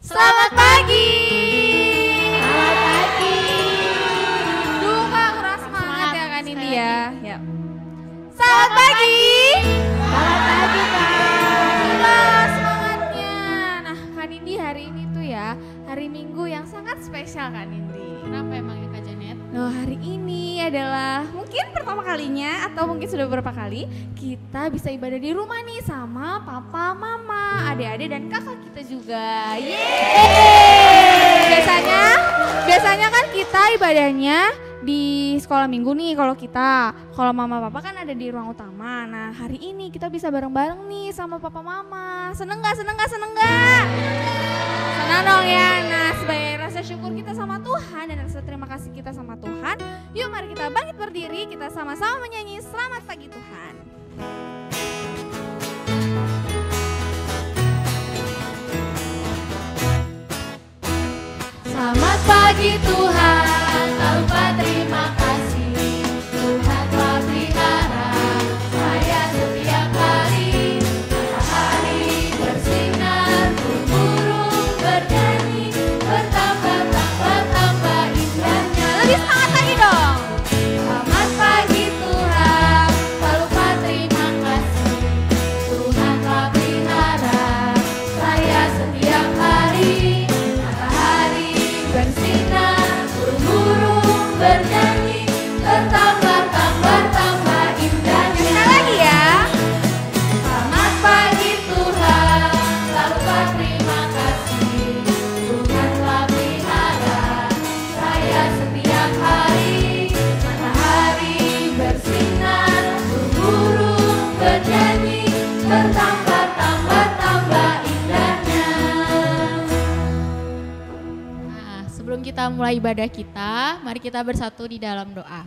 Selamat pagi. Selamat pagi. Duh Kak, kurang semangat ya kan ini ya. Ya. Selamat pagi. Selamat pagi Kak. Gila semangatnya. Nah Kak Nindi hari ini tuh ya, hari Minggu yang sangat spesial Kak Nindi. Kenapa emang ya Kak Janet? Loh hari ini adalah mungkin pertama kalinya atau mungkin sudah beberapa kali kita bisa ibadah di rumah nih sama papa, mama, adik-adik dan kakak kita juga. Yeay! Biasanya kan kita ibadahnya di sekolah minggu nih kalau mama papa kan ada di ruang utama. Nah hari ini kita bisa bareng-bareng nih sama papa mama. Seneng gak? Seneng dong ya. Nah sebagai rasa syukur kita sama Tuhan dan rasa terima kasih kita sama Tuhan, yuk mari kita bangkit berdiri, kita sama-sama menyanyi Selamat Pagi Tuhan. Selamat pagi Tuhan, tak lupa terima kasih. Tuhan telah pelihara saya setiap hari. Matahari bersinar, burung bernyanyi, bertambah indahnya. Lebih semangat lagi dong. Selamat pagi Tuhan, tak lupa terima kasih. Tuhan telah pelihara saya setiap hari. Matahari bersinar, burung bernyanyi, bertambah indahnya. Kita lagi ya. Selamat pagi Tuhan, tak lupa terima kasih. Tuhan telah pelihara saya setiap hari. Matahari bersinar, burung bernyanyi, bertambah indahnya. Nah, sebelum kita mulai ibadah kita, mari kita bersatu di dalam doa.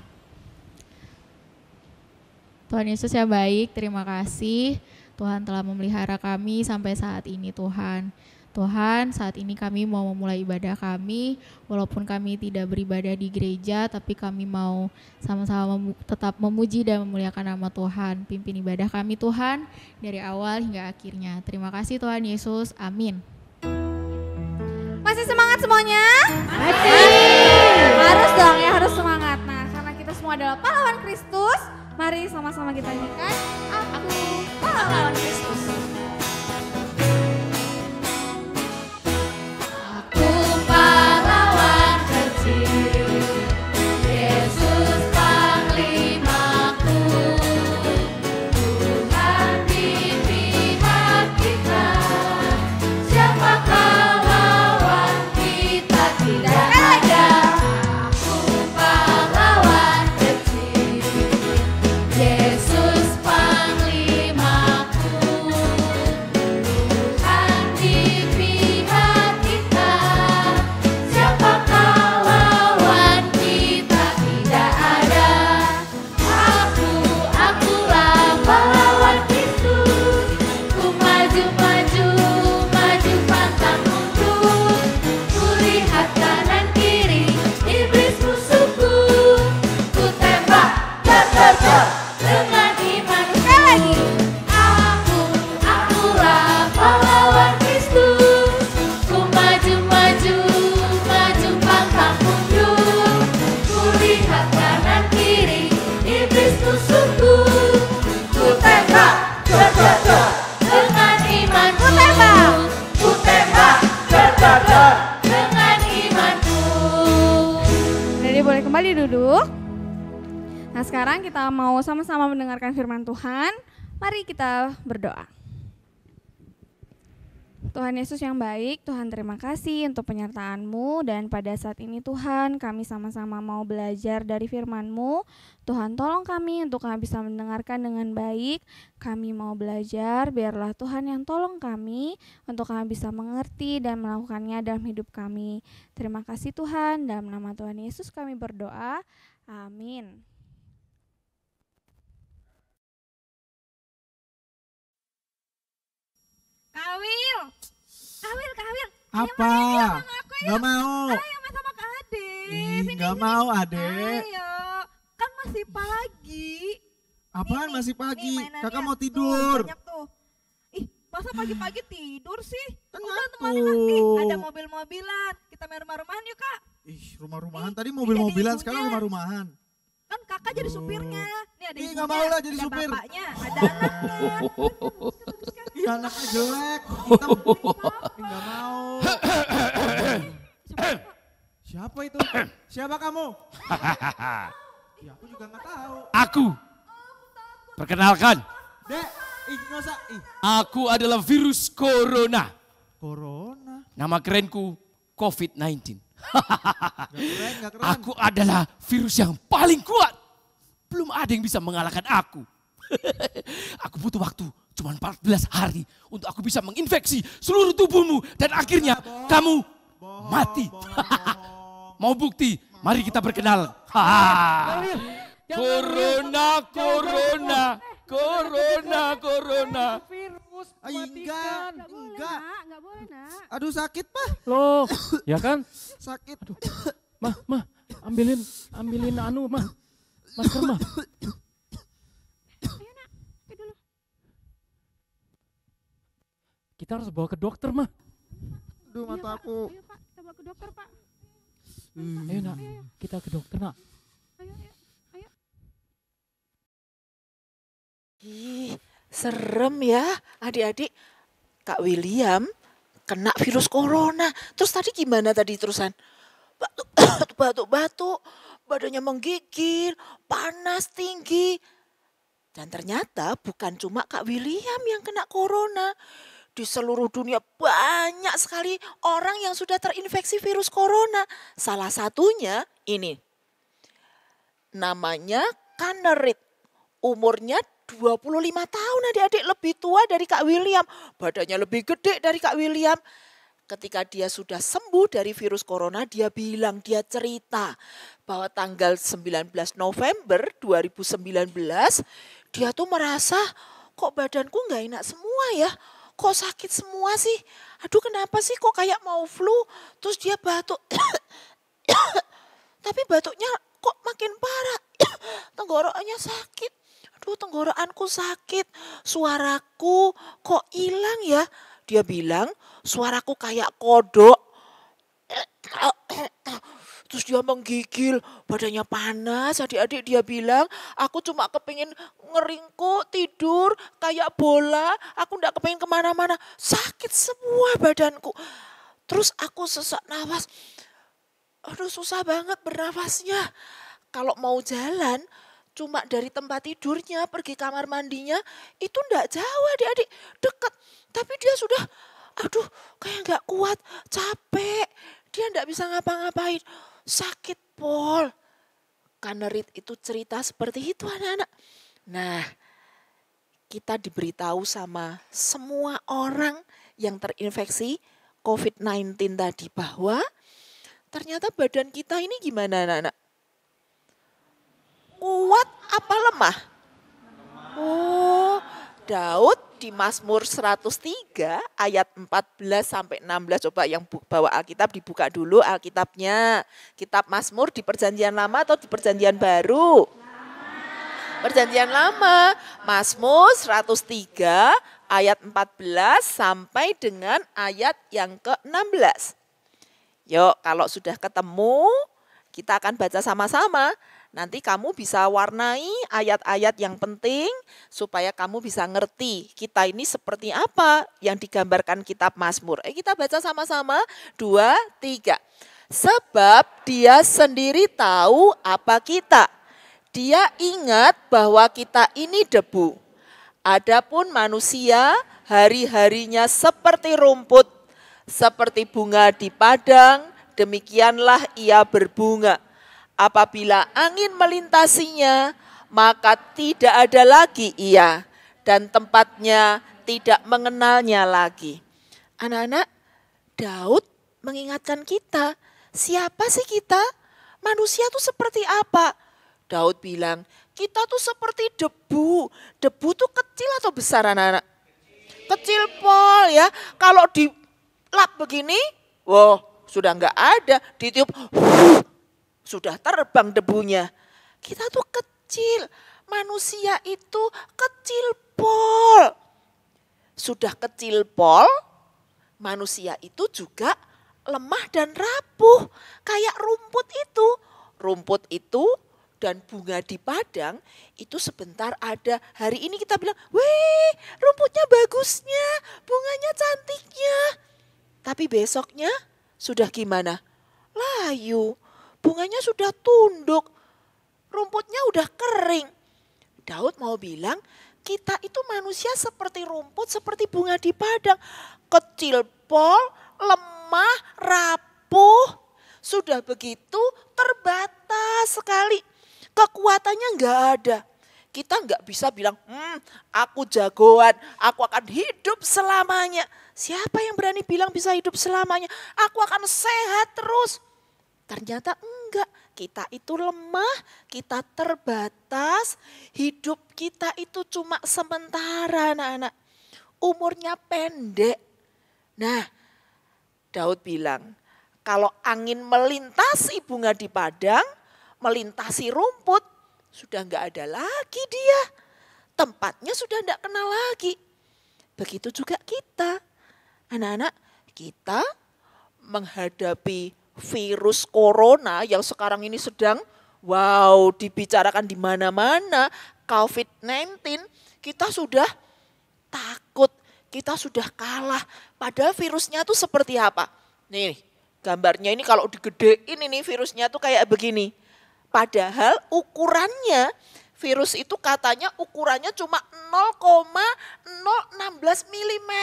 Tuhan Yesus yang baik, terima kasih Tuhan telah memelihara kami sampai saat ini Tuhan. Tuhan, saat ini kami mau memulai ibadah kami, walaupun kami tidak beribadah di gereja, tapi kami mau sama-sama tetap memuji dan memuliakan nama Tuhan. Pimpin ibadah kami Tuhan, dari awal hingga akhirnya. Terima kasih Tuhan Yesus, amin. Masih semangat semuanya? Masih. Harus dong ya, harus semangat. Nah karena kita semua adalah pahlawan Kristus, mari sama-sama kita nyanyikan Aku Pahlawan Kristus. Aku pahlawan kecil, Yesus panglimaku. Tuhan di pihak kita, siapakah lawan kita? Tidak ada. Aku pahlawan kecil, Yesus panglimaku. Tuhan di pihak kita, siapakah lawan kita? Tidak ada. Akulah pahlawan Kristus. Ku maju, pantang mundur. Ku lihat kanan kiri, iblis musuhku. Ku tembak, dengan iman. Sekali lagi. Akulah pahlawan Kristus. Ku maju, pantang mundur. Ku lihat kanan kiri, iblis musuhku. Ku tembak, dengan imanku. Ku tembak, dengan imanku. Jadi boleh kembali duduk. Nah sekarang kita mau sama-sama mendengarkan firman Tuhan. Mari kita berdoa. Tuhan Yesus yang baik, Tuhan terima kasih untuk penyertaan-Mu dan pada saat ini Tuhan kami sama-sama mau belajar dari firman-Mu. Tuhan tolong kami untuk kami bisa mendengarkan dengan baik. Kami mau belajar, biarlah Tuhan yang tolong kami untuk kami bisa mengerti dan melakukannya dalam hidup kami. Terima kasih Tuhan, dalam nama Tuhan Yesus kami berdoa. Amin. Kawil. Apa? Nggak mau. Ayo mas sama Kak Ade. Nggak mau, adek. Ayo. Kan masih pagi. Apaan Nih, masih pagi? nih mainannya Kakak mau tuh, tidur. banyak tuh. Ih, Masa pagi-pagi tidur sih? Kan Udah temanin lagi. ngantuk. Ada mobil-mobilan. Kita main rumah-rumahan yuk kak. Ih, rumah-rumahan Ih, tadi ini mobil-mobilan, jadi sekarang ibunya. rumah-rumahan. Kan kakak jadi supirnya. Nih ada Ih, ibunya, nggak mau lah jadi ada supir. bapaknya, ada anaknya. Ih, anaknya jelek, hitam. Ih, nggak mau. Siapa itu? Siapa kamu? Ya, aku juga nggak tahu. Aku. Perkenalkan, Dek, ih nggak usah. Ih, aku adalah virus corona. corona. Nama kerenku COVID-19. Nggak keren, nggak keren. Aku adalah virus yang paling kuat. Belum ada yang bisa mengalahkan aku. Aku butuh waktu cuma 14 hari untuk aku bisa menginfeksi seluruh tubuhmu. Dan akhirnya kamu Bohong, mati. bohong. Mau bukti? Mari kita berkenal. Corona, corona, corona, corona. Virus Ah, enggak, enggak. Nggak boleh nak. Aduh sakit pak, Loh, ya kan? sakit. Mah, ambilin anu, mah. Masker, mah. Kita harus bawa ke dokter, mah. Aduh mata aku. Ayo pak, kita bawa ke dokter pak. Ayo, nak. Kita ke dokter, nak. Ayo. Ih, serem ya adik-adik. Kak William kena virus corona. Terus tadi gimana tadi terusan? Batuk-batuk, badannya menggigil, panas tinggi. Dan ternyata bukan cuma Kak William yang kena corona. Di seluruh dunia banyak sekali orang yang sudah terinfeksi virus corona. Salah satunya ini. Namanya Kanerit. Umurnya 25 tahun adik-adik, lebih tua dari Kak William. Badannya lebih gede dari Kak William. Ketika dia sudah sembuh dari virus corona, dia bilang, dia cerita bahwa tanggal 19 November 2019, dia tuh merasa kok badanku nggak enak semua ya. Kok sakit semua sih? Aduh kenapa sih kok kayak mau flu? Terus dia batuk. Tapi batuknya kok makin parah. Tenggorokannya sakit. Aduh tenggorokanku sakit. Suaraku kok hilang ya? Dia bilang suaraku kayak kodok. Terus dia menggigil, badannya panas. Adik-adik dia bilang, aku cuma kepingin ngeringkuk, tidur kayak bola. Aku enggak kepingin kemana-mana. Sakit semua badanku. Terus aku sesak nafas. Aduh susah banget bernafasnya. Kalau mau jalan, cuma dari tempat tidurnya pergi kamar mandinya, itu enggak jauh adik-adik, deket. Tapi dia sudah, aduh kayak enggak kuat, capek. Dia enggak bisa ngapa-ngapain. Sakit Pol. Kanerit itu cerita seperti itu anak-anak. Nah, kita diberitahu sama semua orang yang terinfeksi COVID-19 tadi bahwa ternyata badan kita ini gimana anak-anak? Kuat apa lemah? Oh, Daud di Mazmur 103 ayat 14 sampai 16. Coba yang bawa Alkitab dibuka dulu Alkitabnya. Kitab Mazmur di Perjanjian Lama atau di Perjanjian Baru? Perjanjian Lama. Mazmur 103 ayat 14 sampai dengan ayat yang ke-16. Yuk, kalau sudah ketemu, kita akan baca sama-sama. Nanti kamu bisa warnai ayat-ayat yang penting supaya kamu bisa ngerti kita ini seperti apa yang digambarkan kitab Mazmur. Kita baca sama-sama, 2, 3. Sebab dia sendiri tahu apa kita. Dia ingat bahwa kita ini debu. Adapun manusia hari-harinya seperti rumput, seperti bunga di padang, demikianlah ia berbunga. Apabila angin melintasinya, maka tidak ada lagi ia, dan tempatnya tidak mengenalnya lagi. Anak-anak, Daud mengingatkan kita, siapa sih kita? Manusia tuh seperti apa? Daud bilang, kita tuh seperti debu. Debu tuh kecil atau besar anak-anak? Kecil Pol ya. Kalau dilap begini, wah sudah enggak ada. Ditiup, sudah terbang debunya. Kita tuh kecil. Manusia itu kecil Pol. sudah kecil pol, manusia itu juga lemah dan rapuh. Kayak rumput itu. Rumput itu dan bunga di padang itu sebentar ada. Hari ini kita bilang, wih rumputnya bagusnya, bunganya cantiknya. Tapi besoknya sudah gimana? Layu, bunganya sudah tunduk, rumputnya udah kering. Daud mau bilang, kita itu manusia seperti rumput, seperti bunga di padang. Kecil pol, lemah, rapuh. Sudah begitu terbatas sekali. Kekuatannya enggak ada. Kita enggak bisa bilang, aku jagoan, aku akan hidup selamanya. Siapa yang berani bilang bisa hidup selamanya? Aku akan sehat terus. Ternyata enggak, kita itu lemah, kita terbatas, hidup kita itu cuma sementara anak-anak. Umurnya pendek. Nah, Daud bilang, kalau angin melintasi bunga di padang, melintasi rumput, sudah enggak ada lagi dia. Tempatnya sudah enggak kenal lagi. Begitu juga kita. Anak-anak, kita menghadapi virus corona yang sekarang ini sedang dibicarakan di mana-mana, COVID-19, kita sudah takut, kita sudah kalah. Padahal virusnya itu seperti apa? Nih, gambarnya ini kalau digedein ini virusnya tuh kayak begini. Padahal ukurannya, virus itu katanya ukurannya cuma 0,016 mm.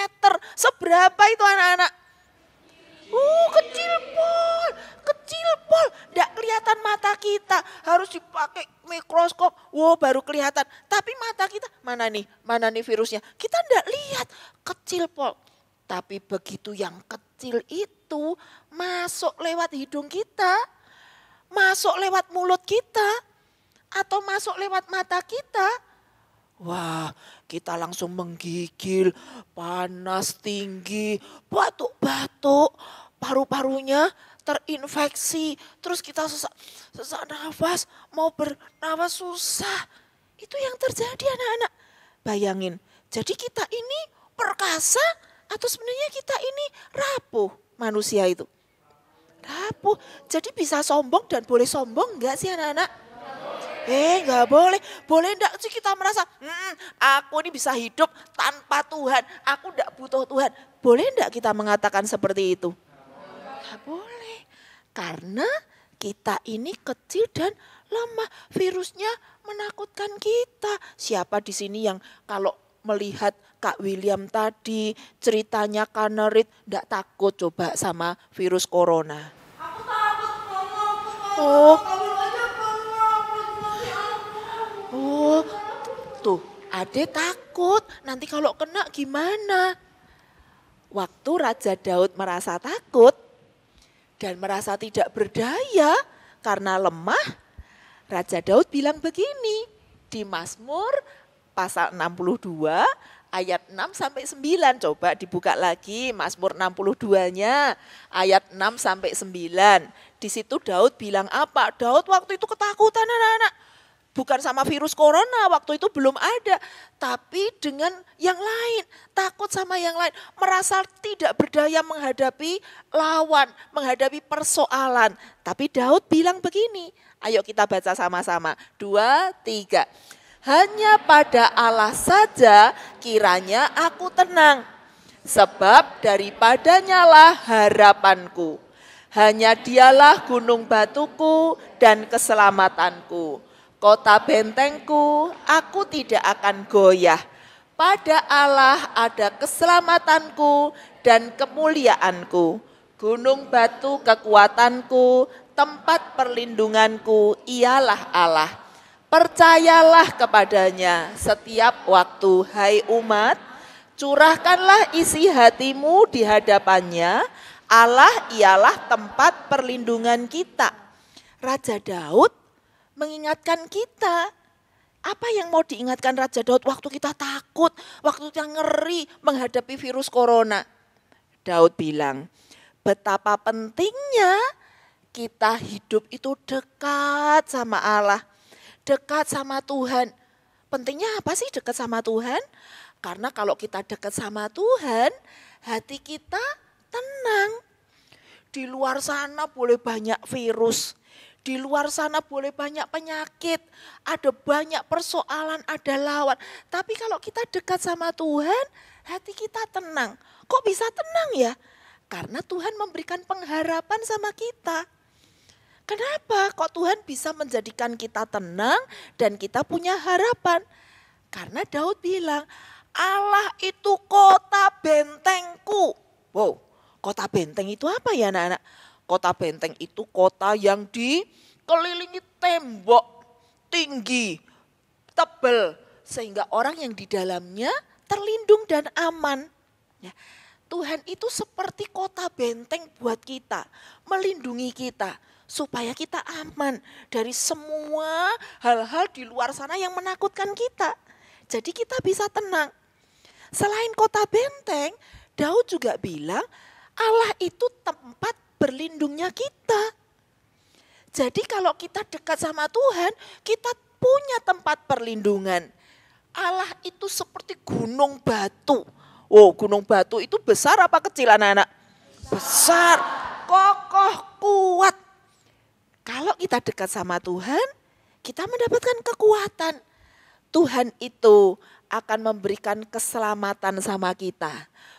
Seberapa itu anak-anak? Kecil pol. Nggak kelihatan mata kita. Harus dipakai mikroskop. Baru kelihatan. Tapi mata kita, mana nih virusnya? Kita nggak lihat. Kecil pol. Tapi begitu yang kecil itu masuk lewat hidung kita, masuk lewat mulut kita, atau masuk lewat mata kita, kita langsung menggigil, panas tinggi, batuk-batuk, paru-parunya terinfeksi, terus kita sesak nafas, mau bernafas susah. Itu yang terjadi anak-anak. Bayangin, jadi kita ini perkasa atau sebenarnya kita ini rapuh manusia itu? Rapuh, jadi bisa sombong dan boleh sombong enggak sih anak-anak? Enggak boleh. Boleh enggak sih kita merasa, aku ini bisa hidup tanpa Tuhan, aku enggak butuh Tuhan. Boleh enggak kita mengatakan seperti itu? Enggak boleh. Karena kita ini kecil dan lemah. Virusnya menakutkan kita. Siapa di sini yang kalau melihat Kak William tadi ceritanya Kanerit enggak takut coba sama virus corona? Aku takut Tuh, Ade takut. Nanti kalau kena gimana? Waktu Raja Daud merasa takut dan merasa tidak berdaya karena lemah, Raja Daud bilang begini di Mazmur pasal 62 ayat 6 sampai 9. Coba dibuka lagi Mazmur 62-nya ayat 6 sampai 9. Di situ Daud bilang apa? Daud waktu itu ketakutan anak-anak. Bukan sama virus corona, waktu itu belum ada. Tapi dengan yang lain, takut sama yang lain. Merasa tidak berdaya menghadapi lawan, menghadapi persoalan. Tapi Daud bilang begini, ayo kita baca sama-sama. 2, 3. Hanya pada Allah saja kiranya aku tenang. Sebab daripadanya lah harapanku. Hanya dialah gunung batuku dan keselamatanku. Kota bentengku, aku tidak akan goyah. Pada Allah ada keselamatanku dan kemuliaanku. Gunung batu kekuatanku, tempat perlindunganku, ialah Allah. Percayalah kepadanya setiap waktu, hai umat. Curahkanlah isi hatimu di hadapannya. Allah ialah tempat perlindungan kita. Raja Daud mengingatkan kita. Apa yang mau diingatkan Raja Daud waktu kita takut, waktu kita ngeri menghadapi virus corona? Daud bilang, betapa pentingnya kita hidup itu dekat sama Allah, dekat sama Tuhan. Pentingnya apa sih dekat sama Tuhan? Karena kalau kita dekat sama Tuhan, hati kita tenang. Di luar sana boleh banyak virus, di luar sana boleh banyak penyakit, ada banyak persoalan, ada lawan. Tapi kalau kita dekat sama Tuhan, hati kita tenang. Kok bisa tenang ya? Karena Tuhan memberikan pengharapan sama kita. Kenapa kok Tuhan bisa menjadikan kita tenang dan kita punya harapan? Karena Daud bilang, Allah itu kota bentengku. Wow, kota benteng itu apa ya anak-anak? Kota benteng itu kota yang dikelilingi tembok tinggi, tebal. Sehingga orang yang di dalamnya terlindung dan aman. Ya, Tuhan itu seperti kota benteng buat kita, melindungi kita. Supaya kita aman dari semua hal-hal di luar sana yang menakutkan kita. Jadi kita bisa tenang. Selain kota benteng, Daud juga bilang Allah itu tempat berlindungnya kita. Jadi kalau kita dekat sama Tuhan, kita punya tempat perlindungan. Allah itu seperti gunung batu. Oh, gunung batu itu besar apa kecil anak-anak? Besar, kokoh, kuat. Kalau kita dekat sama Tuhan, kita mendapatkan kekuatan. Tuhan itu akan memberikan keselamatan sama kita,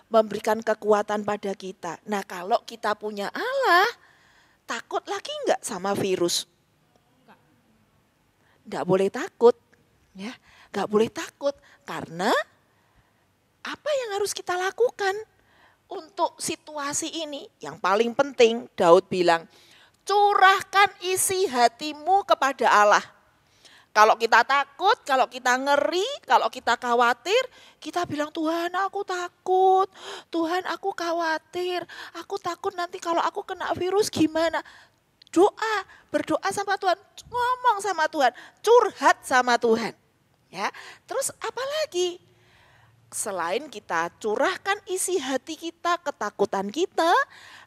memberikan kekuatan pada kita. Nah, kalau kita punya Allah, takut lagi enggak sama virus? Enggak boleh takut, ya. Enggak boleh takut karena apa yang harus kita lakukan untuk situasi ini? Yang paling penting Daud bilang, curahkan isi hatimu kepada Allah. Kalau kita takut, kalau kita ngeri, kalau kita khawatir, kita bilang Tuhan aku takut, Tuhan aku khawatir, aku takut nanti kalau aku kena virus gimana. Doa, berdoa sama Tuhan, ngomong sama Tuhan, curhat sama Tuhan. Ya, terus apa lagi? Selain kita curahkan isi hati kita, ketakutan kita,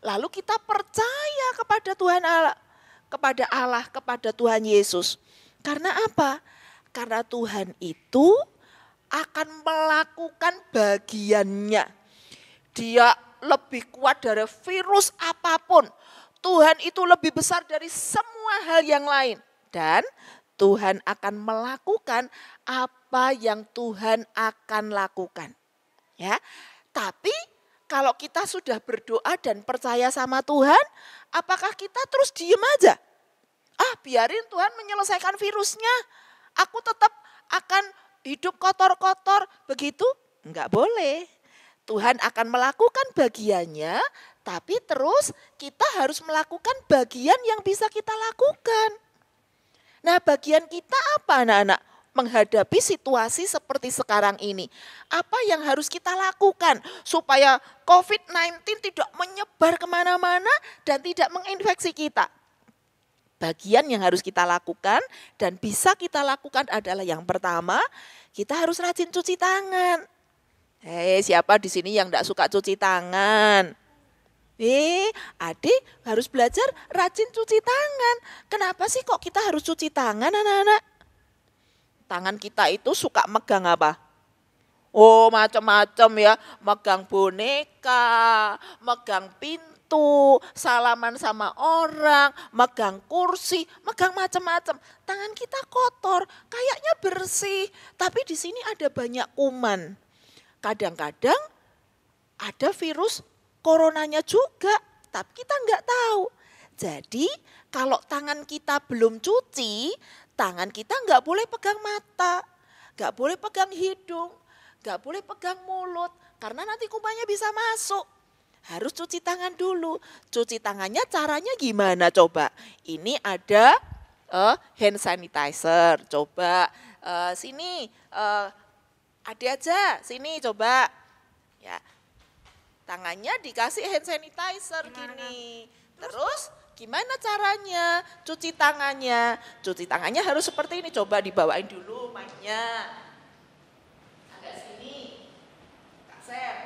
lalu kita percaya kepada Tuhan Allah, kepada Tuhan Yesus. Karena apa? Karena Tuhan itu akan melakukan bagiannya. Dia lebih kuat dari virus apapun. Tuhan itu lebih besar dari semua hal yang lain. Dan Tuhan akan melakukan apa yang Tuhan akan lakukan. Ya, tapi kalau kita sudah berdoa dan percaya sama Tuhan, apakah kita terus diem aja? Biarin Tuhan menyelesaikan virusnya. Aku tetap akan hidup kotor-kotor. Begitu? Enggak boleh. Tuhan akan melakukan bagiannya, tapi terus kita harus melakukan bagian yang bisa kita lakukan. Nah, bagian kita apa anak-anak? Menghadapi situasi seperti sekarang ini. Apa yang harus kita lakukan supaya COVID-19 tidak menyebar kemana-mana dan tidak menginfeksi kita? Bagian yang harus kita lakukan dan bisa kita lakukan adalah yang pertama, kita harus rajin cuci tangan. Siapa di sini yang enggak suka cuci tangan? Adik harus belajar rajin cuci tangan. Kenapa sih kok kita harus cuci tangan anak-anak? Tangan kita itu suka megang apa? Oh, macam-macam ya, megang boneka, megang pintu, salaman sama orang, megang kursi, megang macam-macam. Tangan kita kotor, kayaknya bersih, tapi di sini ada banyak kuman. Kadang-kadang ada virus coronanya juga, tapi kita nggak tahu. Jadi kalau tangan kita belum cuci, tangan kita nggak boleh pegang mata, nggak boleh pegang hidung, nggak boleh pegang mulut, karena nanti kumannya bisa masuk. Harus cuci tangan dulu. Cuci tangannya caranya gimana coba? Ini ada hand sanitizer. Coba sini ada aja, sini coba. Ya, tangannya dikasih hand sanitizer gini. Terus gimana caranya cuci tangannya? Cuci tangannya harus seperti ini. Coba dibawain dulu mic-nya. Agak sini. Kak Sep.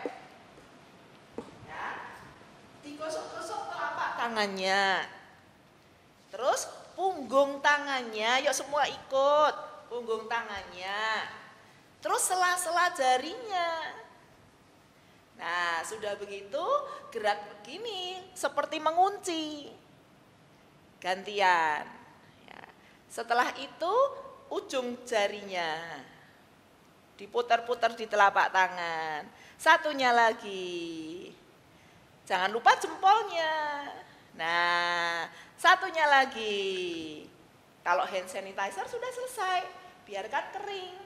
Digosok-gosok telapak tangannya. Terus punggung tangannya, yuk semua ikut. Punggung tangannya. Terus sela-sela jarinya. Nah, sudah begitu gerak begini seperti mengunci. Gantian. Ya. Setelah itu ujung jarinya diputar-putar di telapak tangan. Satunya lagi. Jangan lupa jempolnya. Nah, satunya lagi. Kalau hand sanitizer sudah selesai, biarkan kering.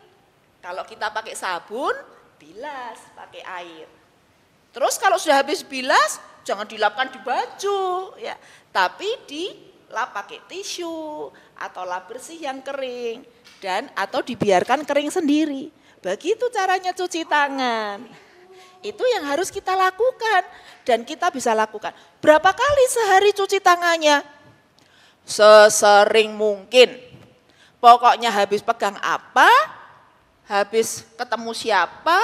Kalau kita pakai sabun, bilas pakai air. Terus kalau sudah habis bilas, jangan dilapkan di baju, ya. Tapi dilap pakai tisu atau lap bersih yang kering dan atau dibiarkan kering sendiri. Begitu caranya cuci tangan. Itu yang harus kita lakukan dan kita bisa lakukan. Berapa kali sehari cuci tangannya? Sesering mungkin. Pokoknya habis pegang apa, habis ketemu siapa,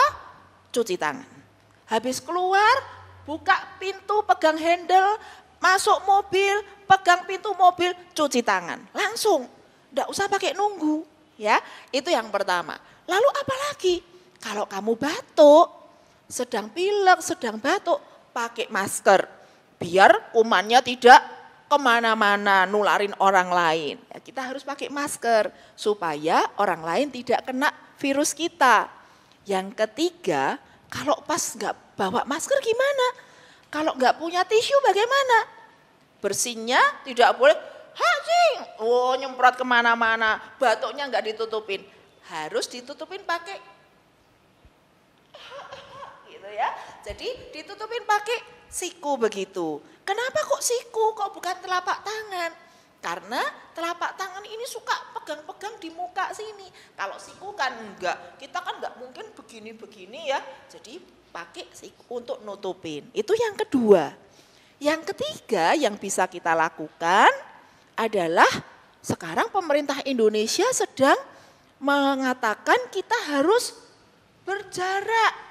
cuci tangan. Habis keluar, buka pintu, pegang handle, masuk mobil, pegang pintu mobil, cuci tangan. Langsung, enggak usah pakai nunggu. Ya, itu yang pertama. Lalu apa lagi? Kalau kamu batuk, sedang pilek, sedang batuk, pakai masker. Biar kumannya tidak kemana-mana, nularin orang lain. Ya, kita harus pakai masker, supaya orang lain tidak kena virus kita. Yang ketiga, kalau pas nggak bawa masker gimana? Kalau nggak punya tisu bagaimana? Bersihnya tidak boleh, nyemprot kemana-mana, batuknya nggak ditutupin. Harus ditutupin pakai, gitu ya. Jadi ditutupin pakai siku begitu. Kenapa kok siku, kok bukan telapak tangan? Karena telapak tangan ini suka pegang-pegang di muka sini. Kalau siku kan enggak, kita kan enggak mungkin begini-begini ya. Jadi pakai siku untuk nutupin. Itu yang kedua. Yang ketiga yang bisa kita lakukan adalah sekarang pemerintah Indonesia sedang mengatakan kita harus berjarak.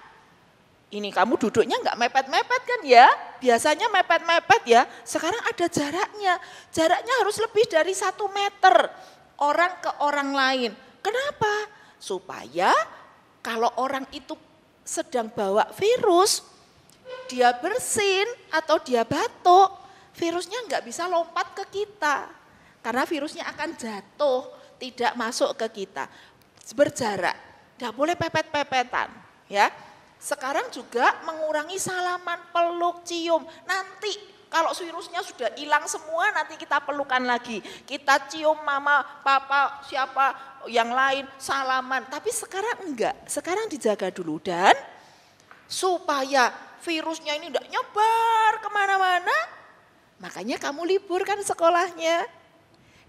Ini kamu duduknya enggak mepet-mepet kan ya? Biasanya mepet-mepet ya, sekarang ada jaraknya. Jaraknya harus lebih dari 1 meter orang ke orang lain. Kenapa? Supaya kalau orang itu sedang bawa virus, dia bersin atau dia batuk, virusnya enggak bisa lompat ke kita. Karena virusnya akan jatuh, tidak masuk ke kita. Berjarak, enggak boleh pepet-pepetan ya. Sekarang juga mengurangi salaman, peluk, cium. Nanti kalau virusnya sudah hilang semua, nanti kita pelukan lagi. Kita cium mama, papa, siapa yang lain, salaman. Tapi sekarang enggak, sekarang dijaga dulu. Dan supaya virusnya ini enggak nyebar kemana-mana, makanya kamu liburkan sekolahnya.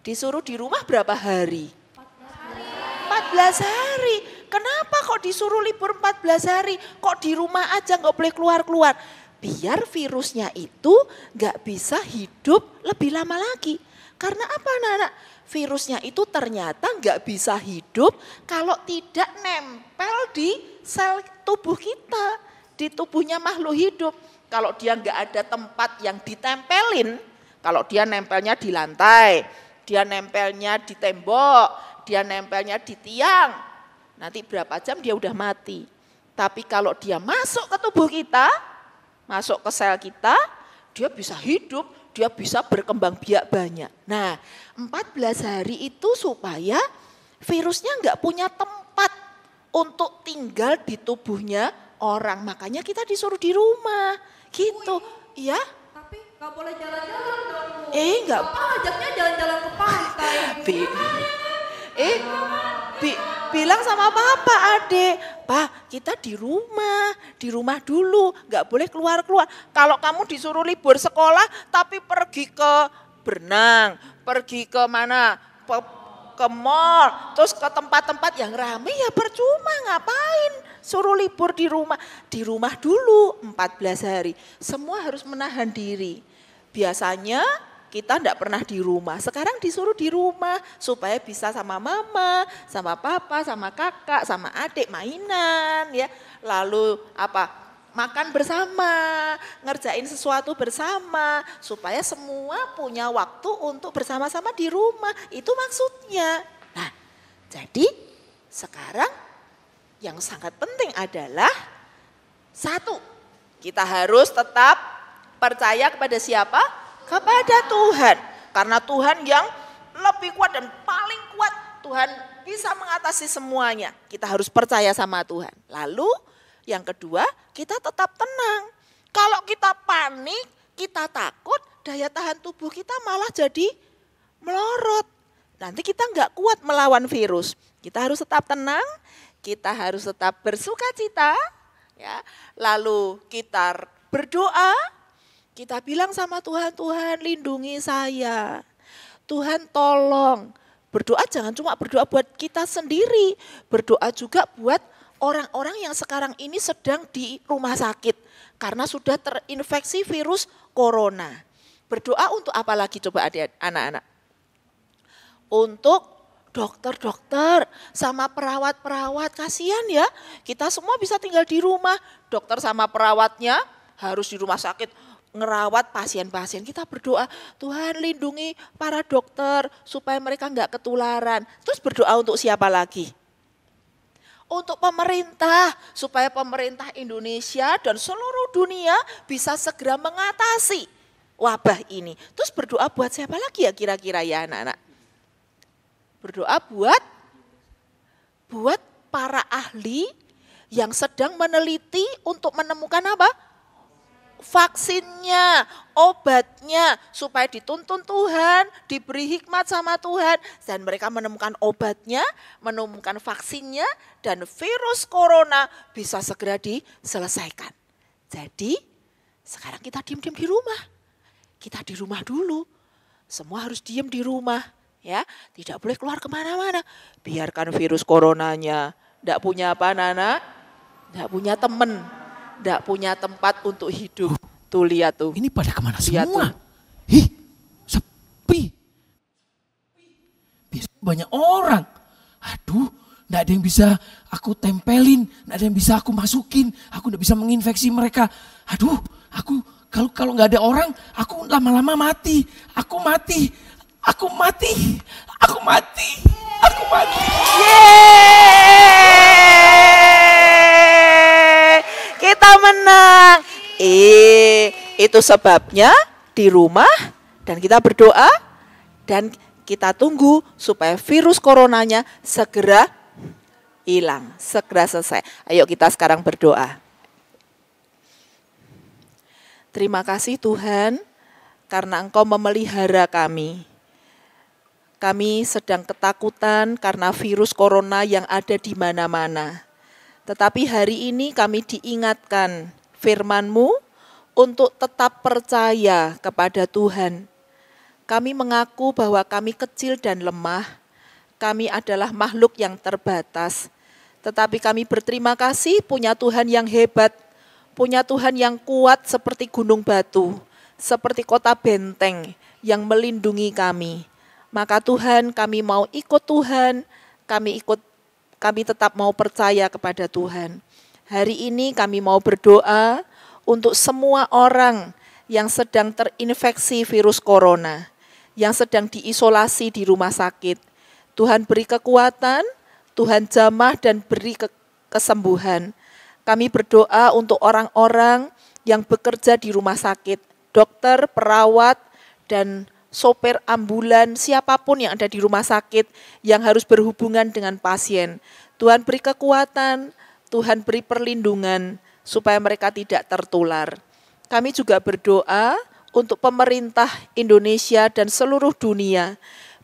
Disuruh di rumah berapa hari? 14 hari. Kenapa kok disuruh libur 14 hari? Kok di rumah aja nggak boleh keluar-keluar? Biar virusnya itu nggak bisa hidup lebih lama lagi. Karena apa anak-anak? Virusnya itu ternyata nggak bisa hidup kalau tidak nempel di sel tubuh kita. Di tubuhnya makhluk hidup. Kalau dia nggak ada tempat yang ditempelin, kalau dia nempelnya di lantai, dia nempelnya di tembok, dia nempelnya di tiang, nanti berapa jam dia udah mati. Tapi kalau dia masuk ke tubuh kita, masuk ke sel kita, dia bisa hidup, dia bisa berkembang biak banyak. Nah, 14 hari itu supaya virusnya enggak punya tempat untuk tinggal di tubuhnya orang. Makanya kita disuruh di rumah, gitu. Ya? Tapi nggak boleh jalan-jalan dong. Enggak. Ajaknya jalan-jalan ke pantai. Bilang sama papa, adek, Pak, kita di rumah dulu, nggak boleh keluar-keluar. Kalau kamu disuruh libur sekolah, tapi pergi ke berenang, pergi ke mana, ke mall, terus ke tempat-tempat yang ramai ya percuma, ngapain? Suruh libur di rumah dulu 14 hari. Semua harus menahan diri. Biasanya kita enggak pernah di rumah, sekarang disuruh di rumah supaya bisa sama mama, sama papa, sama kakak, sama adik mainan ya. Lalu makan bersama, ngerjain sesuatu bersama supaya semua punya waktu untuk bersama-sama di rumah. Itu maksudnya. Nah, jadi sekarang yang sangat penting adalah satu, kita harus tetap percaya kepada siapa? Kepada Tuhan. Karena Tuhan yang lebih kuat dan paling kuat. Tuhan bisa mengatasi semuanya. Kita harus percaya sama Tuhan. Lalu yang kedua, kita tetap tenang. Kalau kita panik, kita takut, daya tahan tubuh kita malah jadi melorot. Nanti kita nggak kuat melawan virus. Kita harus tetap tenang, kita harus tetap bersuka cita, ya. Lalu kita berdoa, kita bilang sama Tuhan, Tuhan lindungi saya, Tuhan tolong. Berdoa jangan cuma berdoa buat kita sendiri, berdoa juga buat orang-orang yang sekarang ini sedang di rumah sakit karena sudah terinfeksi virus corona. Berdoa untuk apa lagi coba anak-anak? Untuk dokter-dokter sama perawat-perawat, kasihan ya. Kita semua bisa tinggal di rumah, dokter sama perawatnya harus di rumah sakit ngerawat pasien-pasien. Kita berdoa, Tuhan lindungi para dokter supaya mereka nggak ketularan. Terus berdoa untuk siapa lagi? Untuk pemerintah, supaya pemerintah Indonesia dan seluruh dunia bisa segera mengatasi wabah ini. Terus berdoa buat siapa lagi ya kira-kira ya anak-anak? Berdoa buat para ahli yang sedang meneliti untuk menemukan apa? Vaksinnya, obatnya, supaya dituntun Tuhan, diberi hikmat sama Tuhan, dan mereka menemukan obatnya, menemukan vaksinnya, dan virus corona bisa segera diselesaikan. Jadi sekarang kita diam-diam di rumah, kita di rumah dulu, semua harus diam di rumah, ya, tidak boleh keluar kemana-mana. Biarkan virus coronanya, tidak punya apa Nana, tidak punya teman. Tidak punya tempat untuk hidup. Tuh lihat tuh. Ini pada kemana Lihat semua? tuh. Sepi. Biasanya banyak orang. Aduh, tidak ada yang bisa aku tempelin, tidak ada yang bisa aku masukin. Aku tidak bisa menginfeksi mereka. Aduh, aku kalau nggak ada orang, aku lama-lama mati. Aku mati. Aku mati. Aku mati. Aku mati. Kita menang. Itu sebabnya di rumah dan kita berdoa dan kita tunggu supaya virus coronanya segera hilang, segera selesai. Ayo kita sekarang berdoa. Terima kasih Tuhan karena Engkau memelihara kami. Kami sedang ketakutan karena virus corona yang ada di mana-mana. Tetapi hari ini kami diingatkan firman-Mu untuk tetap percaya kepada Tuhan. Kami mengaku bahwa kami kecil dan lemah, kami adalah makhluk yang terbatas. Tetapi kami berterima kasih punya Tuhan yang hebat, punya Tuhan yang kuat seperti gunung batu, seperti kota benteng yang melindungi kami. Maka Tuhan kami mau ikut Tuhan, kami tetap mau percaya kepada Tuhan. Hari ini kami mau berdoa untuk semua orang yang sedang terinfeksi virus corona, yang sedang diisolasi di rumah sakit. Tuhan beri kekuatan, Tuhan jamah dan beri kesembuhan. Kami berdoa untuk orang-orang yang bekerja di rumah sakit, dokter, perawat, dan sopir ambulan, siapapun yang ada di rumah sakit yang harus berhubungan dengan pasien. Tuhan beri kekuatan, Tuhan beri perlindungan supaya mereka tidak tertular. Kami juga berdoa untuk pemerintah Indonesia dan seluruh dunia.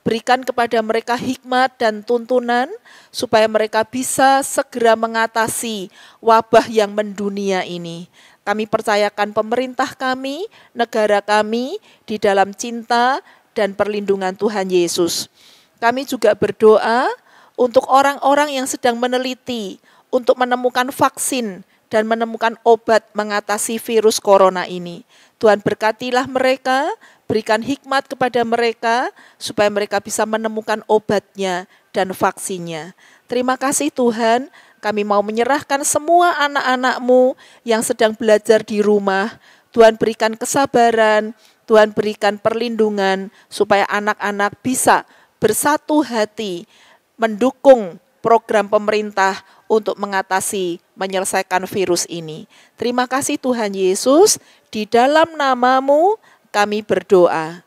Berikan kepada mereka hikmat dan tuntunan supaya mereka bisa segera mengatasi wabah yang mendunia ini. Kami percayakan pemerintah kami, negara kami di dalam cinta dan perlindungan Tuhan Yesus. Kami juga berdoa untuk orang-orang yang sedang meneliti untuk menemukan vaksin dan menemukan obat mengatasi virus corona ini. Tuhan berkatilah mereka, berikan hikmat kepada mereka supaya mereka bisa menemukan obatnya dan vaksinnya. Terima kasih Tuhan. Kami mau menyerahkan semua anak-anak-Mu yang sedang belajar di rumah. Tuhan berikan kesabaran, Tuhan berikan perlindungan supaya anak-anak bisa bersatu hati mendukung program pemerintah untuk mengatasi, menyelesaikan virus ini. Terima kasih Tuhan Yesus, di dalam nama-Mu kami berdoa.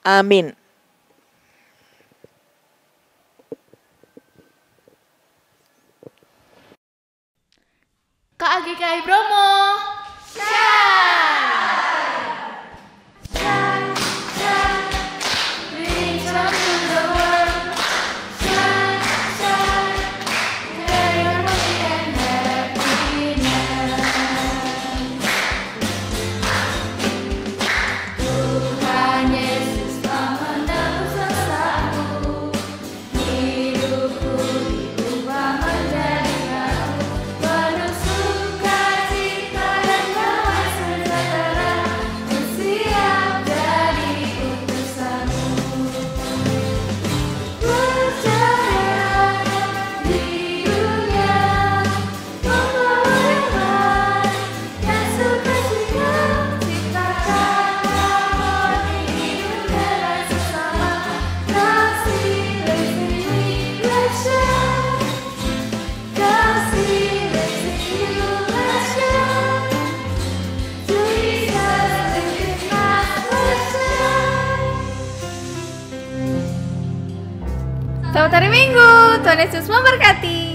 Amin. KAGKI Bromo. Selamat hari Minggu, Tuhan Yesus memberkati.